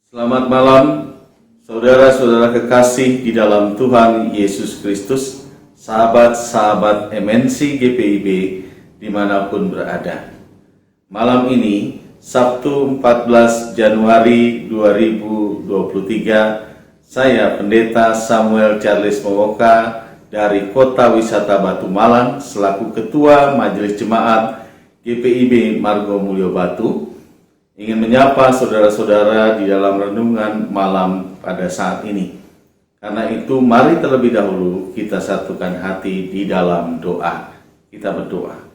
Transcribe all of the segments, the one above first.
Selamat malam, saudara-saudara kekasih di dalam Tuhan Yesus Kristus, sahabat-sahabat MNC GPIB dimanapun berada. Malam ini, Sabtu 14 Januari 2023, saya Pendeta Samuel Charles Mowoka dari Kota Wisata Batu Malang selaku Ketua Majelis Jemaat GPIB Margo Mulyo Batu ingin menyapa saudara-saudara di dalam renungan malam pada saat ini. Karena itu mari terlebih dahulu kita satukan hati di dalam doa. Kita berdoa.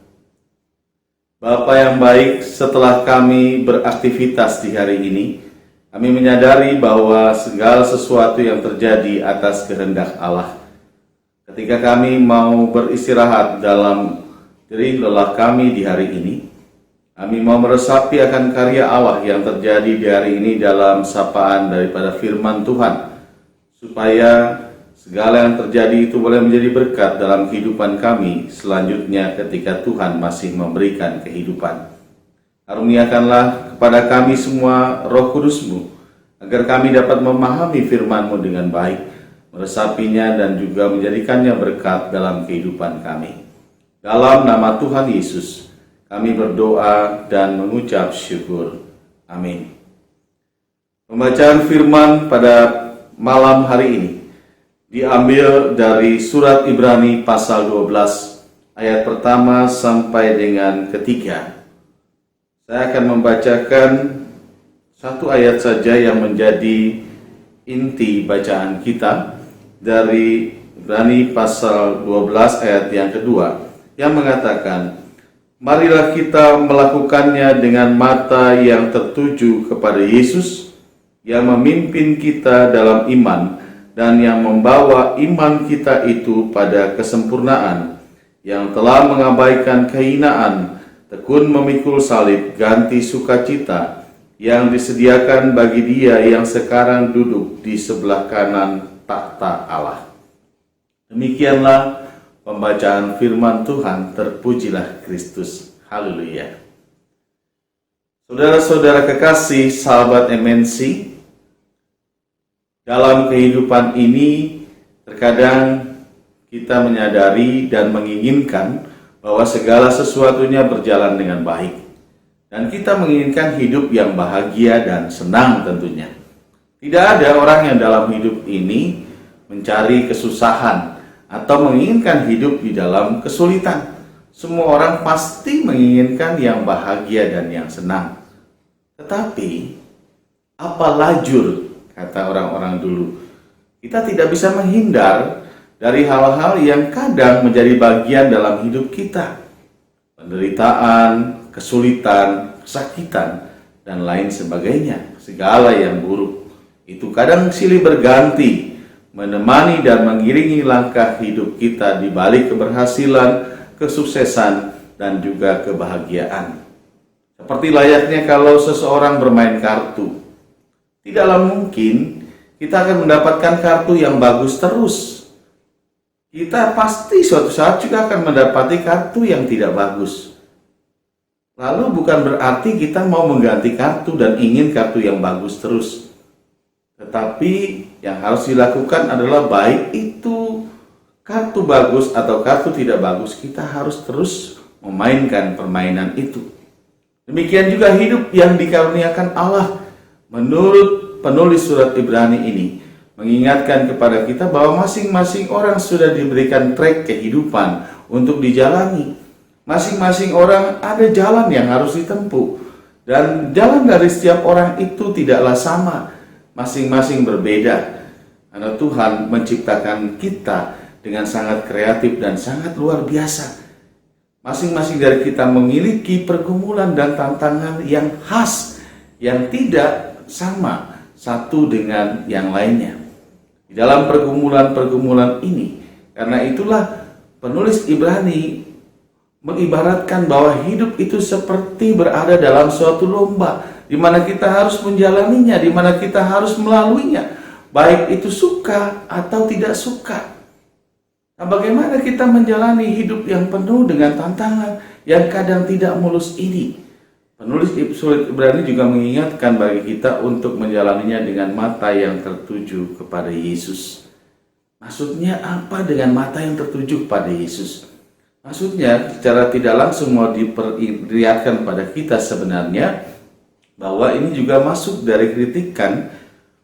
Bapa yang baik, setelah kami beraktivitas di hari ini, kami menyadari bahwa segala sesuatu yang terjadi atas kehendak Allah. Ketika kami mau beristirahat dalam jerih lelah kami di hari ini, kami mau meresapi akan karya Allah yang terjadi di hari ini dalam sapaan daripada firman Tuhan, supaya segala yang terjadi itu boleh menjadi berkat dalam kehidupan kami selanjutnya ketika Tuhan masih memberikan kehidupan. Karuniakanlah kepada kami semua Roh Kudus-Mu, agar kami dapat memahami firman-Mu dengan baik, meresapinya dan juga menjadikannya berkat dalam kehidupan kami. Dalam nama Tuhan Yesus, kami berdoa dan mengucap syukur. Amin. Pembacaan firman pada malam hari ini diambil dari surat Ibrani pasal 12 ayat pertama sampai dengan ketiga. Saya akan membacakan satu ayat saja yang menjadi inti bacaan kita dari Ibrani pasal 12 ayat yang kedua, yang mengatakan, marilah kita melakukannya dengan mata yang tertuju kepada Yesus, yang memimpin kita dalam iman, dan yang membawa iman kita itu pada kesempurnaan, yang telah mengabaikan kehinaan, tekun memikul salib, ganti sukacita, yang disediakan bagi Dia yang sekarang duduk di sebelah kanan takhta Allah. Demikianlah pembacaan firman Tuhan. Terpujilah Kristus. Haleluya. Saudara-saudara kekasih, sahabat MNC, dalam kehidupan ini terkadang kita menyadari dan menginginkan bahwa segala sesuatunya berjalan dengan baik. Dan kita menginginkan hidup yang bahagia dan senang tentunya. Tidak ada orang yang dalam hidup ini mencari kesusahan atau menginginkan hidup di dalam kesulitan. Semua orang pasti menginginkan yang bahagia dan yang senang. Tetapi, apa lajur, kata orang-orang dulu, kita tidak bisa menghindar dari hal-hal yang kadang menjadi bagian dalam hidup kita. Penderitaan, kesulitan, kesakitan, dan lain sebagainya. Segala yang buruk itu kadang silih berganti menemani dan mengiringi langkah hidup kita di balik keberhasilan, kesuksesan, dan juga kebahagiaan. Seperti layaknya kalau seseorang bermain kartu, tidaklah mungkin kita akan mendapatkan kartu yang bagus terus. Kita pasti suatu saat juga akan mendapati kartu yang tidak bagus. Lalu bukan berarti kita mau mengganti kartu dan ingin kartu yang bagus terus. Tetapi yang harus dilakukan adalah baik itu kartu bagus atau kartu tidak bagus, kita harus terus memainkan permainan itu. Demikian juga hidup yang dikaruniakan Allah. Menurut penulis surat Ibrani ini, mengingatkan kepada kita bahwa masing-masing orang sudah diberikan trek kehidupan untuk dijalani. Masing-masing orang ada jalan yang harus ditempuh. Dan jalan dari setiap orang itu tidaklah sama. Masing-masing berbeda. Karena Tuhan menciptakan kita dengan sangat kreatif dan sangat luar biasa. Masing-masing dari kita memiliki pergumulan dan tantangan yang khas, yang tidak sama satu dengan yang lainnya. Di dalam pergumulan-pergumulan ini, karena itulah penulis Ibrani mengibaratkan bahwa hidup itu seperti berada dalam suatu lomba, di mana kita harus menjalaninya, di mana kita harus melaluinya, baik itu suka atau tidak suka. Nah, bagaimana kita menjalani hidup yang penuh dengan tantangan yang kadang tidak mulus ini? Penulis surat Ibrani juga mengingatkan bagi kita untuk menjalaninya dengan mata yang tertuju kepada Yesus. Maksudnya apa dengan mata yang tertuju kepada Yesus? Maksudnya secara tidak langsung mau diperlihatkan pada kita sebenarnya bahwa ini juga masuk dari kritikan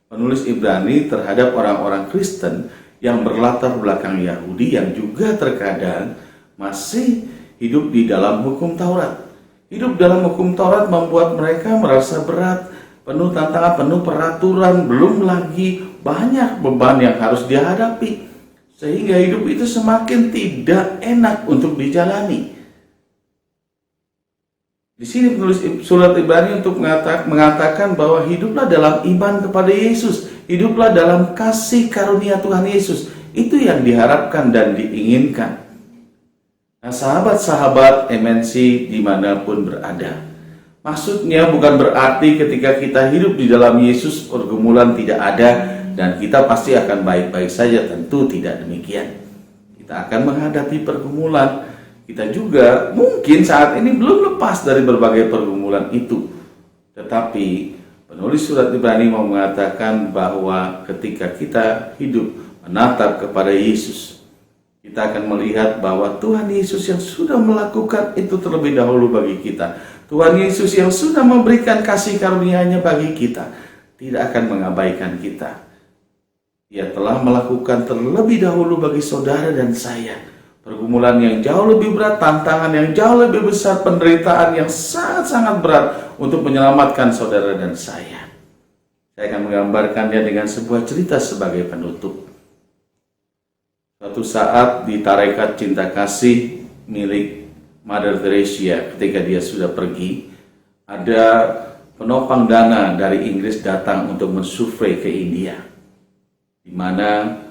penulis Ibrani terhadap orang-orang Kristen yang berlatar belakang Yahudi yang juga terkadang masih hidup di dalam hukum Taurat. Hidup dalam hukum Taurat membuat mereka merasa berat, penuh tantangan, penuh peraturan, belum lagi banyak beban yang harus dihadapi. Sehingga hidup itu semakin tidak enak untuk dijalani. Di sini penulis surat Ibrani untuk mengatakan bahwa hiduplah dalam iman kepada Yesus, hiduplah dalam kasih karunia Tuhan Yesus. Itu yang diharapkan dan diinginkan. Nah, sahabat-sahabat MNC dimanapun berada, maksudnya bukan berarti ketika kita hidup di dalam Yesus pergumulan tidak ada dan kita pasti akan baik-baik saja. Tentu tidak demikian. Kita akan menghadapi pergumulan. Kita juga mungkin saat ini belum lepas dari berbagai pergumulan itu. Tetapi penulis surat Ibrani mau mengatakan bahwa ketika kita hidup menatap kepada Yesus, kita akan melihat bahwa Tuhan Yesus yang sudah melakukan itu terlebih dahulu bagi kita. Tuhan Yesus yang sudah memberikan kasih karunia-Nya bagi kita tidak akan mengabaikan kita. Ia telah melakukan terlebih dahulu bagi saudara dan saya pergumulan yang jauh lebih berat, tantangan yang jauh lebih besar, penderitaan yang sangat-sangat berat untuk menyelamatkan saudara dan saya. Saya akan menggambarkannya dengan sebuah cerita sebagai penutup. Suatu saat di tarekat cinta kasih milik Mother Teresa, ketika dia sudah pergi, ada penopang dana dari Inggris datang untuk mensurvei ke India, di mana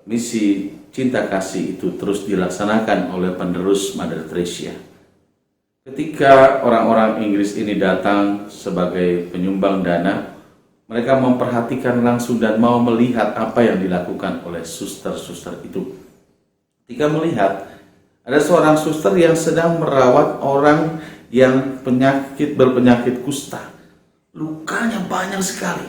misi cinta kasih itu terus dilaksanakan oleh penerus Mother Teresa. Ketika orang-orang Inggris ini datang sebagai penyumbang dana, mereka memperhatikan langsung dan mau melihat apa yang dilakukan oleh suster-suster itu. Ketika melihat ada seorang suster yang sedang merawat orang yang berpenyakit kusta. Lukanya banyak sekali.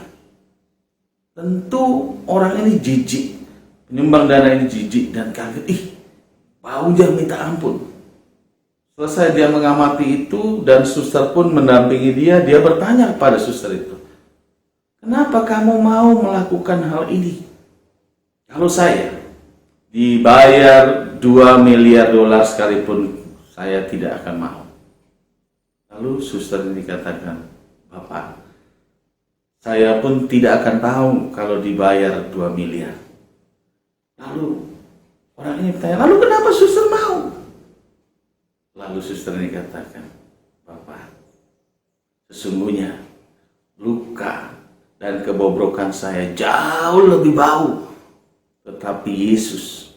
Tentu orang ini jijik. Penyumbang dana ini jijik dan kaget. Baunya minta ampun. Selesai dia mengamati itu dan suster pun mendampingi dia. Dia bertanya kepada suster itu, "Kenapa kamu mau melakukan hal ini? Kalau saya dibayar 2 miliar dolar sekalipun, saya tidak akan mau." Lalu suster ini katakan, "Bapak, saya pun tidak akan tahu kalau dibayar 2 miliar. Lalu orang ini bertanya, "Lalu kenapa suster mau?" Lalu suster ini katakan, "Bapak, sesungguhnya luka dan kebobrokan saya jauh lebih bau. Tetapi Yesus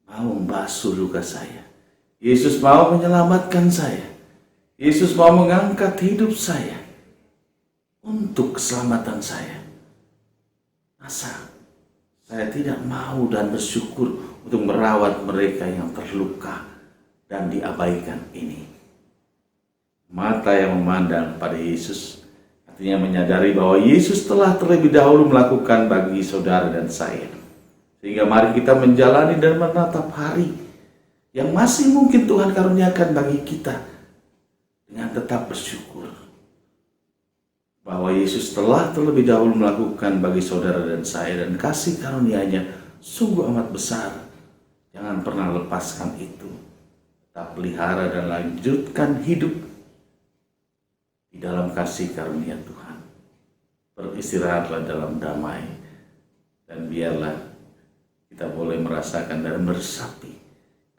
mau membasuh luka saya. Yesus mau menyelamatkan saya. Yesus mau mengangkat hidup saya untuk keselamatan saya. Masa saya tidak mau dan bersyukur untuk merawat mereka yang terluka dan diabaikan ini?" Mata yang memandang pada Yesus artinya menyadari bahwa Yesus telah terlebih dahulu melakukan bagi saudara dan saya. Sehingga mari kita menjalani dan menatap hari yang masih mungkin Tuhan karuniakan bagi kita dengan tetap bersyukur bahwa Yesus telah terlebih dahulu melakukan bagi saudara dan saya, dan kasih karunia-Nya sungguh amat besar. Jangan pernah lepaskan itu. Tetap pelihara dan lanjutkan hidup di dalam kasih karunia Tuhan. Beristirahatlah dalam damai, dan biarlah kita boleh merasakan dan meresapi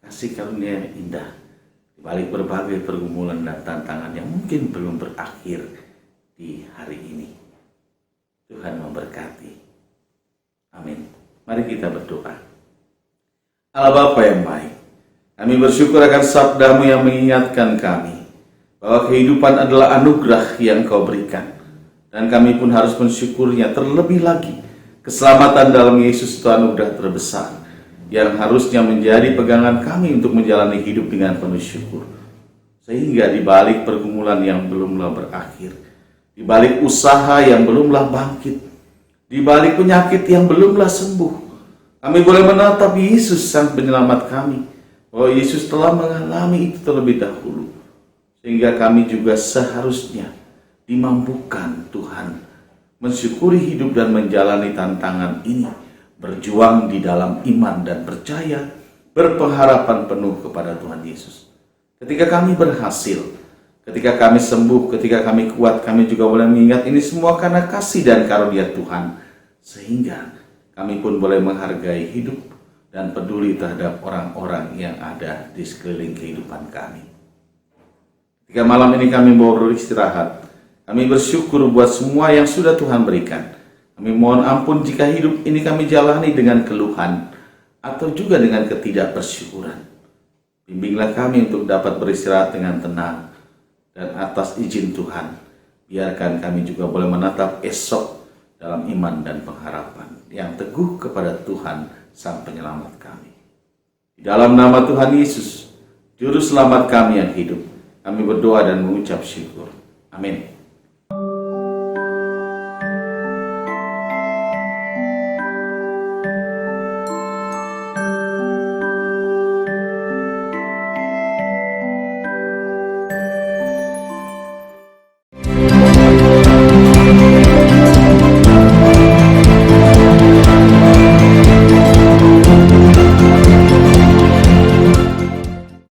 kasih karunia yang indah di balik berbagai pergumulan dan tantangan yang mungkin belum berakhir di hari ini. Tuhan memberkati. Amin. Mari kita berdoa. Allah Bapa yang baik, kami bersyukur akan sabda-Mu yang mengingatkan kami bahwa kehidupan adalah anugerah yang Kau berikan, dan kami pun harus mensyukurnya. Terlebih lagi, keselamatan dalam Yesus itu anugerah terbesar yang harusnya menjadi pegangan kami untuk menjalani hidup dengan penuh syukur. Sehingga di balik pergumulan yang belumlah berakhir, di balik usaha yang belumlah bangkit, di balik penyakit yang belumlah sembuh, kami boleh menatap Yesus Sang Penyelamat kami, bahwa Yesus telah mengalami itu terlebih dahulu, sehingga kami juga seharusnya dimampukan Tuhan mensyukuri hidup dan menjalani tantangan ini, berjuang di dalam iman dan percaya, berpengharapan penuh kepada Tuhan Yesus. Ketika kami berhasil, ketika kami sembuh, ketika kami kuat, kami juga boleh mengingat ini semua karena kasih dan karunia Tuhan, sehingga kami pun boleh menghargai hidup dan peduli terhadap orang-orang yang ada di sekeliling kehidupan kami. Ketika malam ini kami mau beristirahat, kami bersyukur buat semua yang sudah Tuhan berikan. Kami mohon ampun jika hidup ini kami jalani dengan keluhan atau juga dengan ketidakbersyukuran. Bimbinglah kami untuk dapat beristirahat dengan tenang, dan atas izin Tuhan, biarkan kami juga boleh menatap esok dalam iman dan pengharapan yang teguh kepada Tuhan Sang Penyelamat kami. Di dalam nama Tuhan Yesus, Juru Selamat kami yang hidup, kami berdoa dan mengucap syukur. Amin.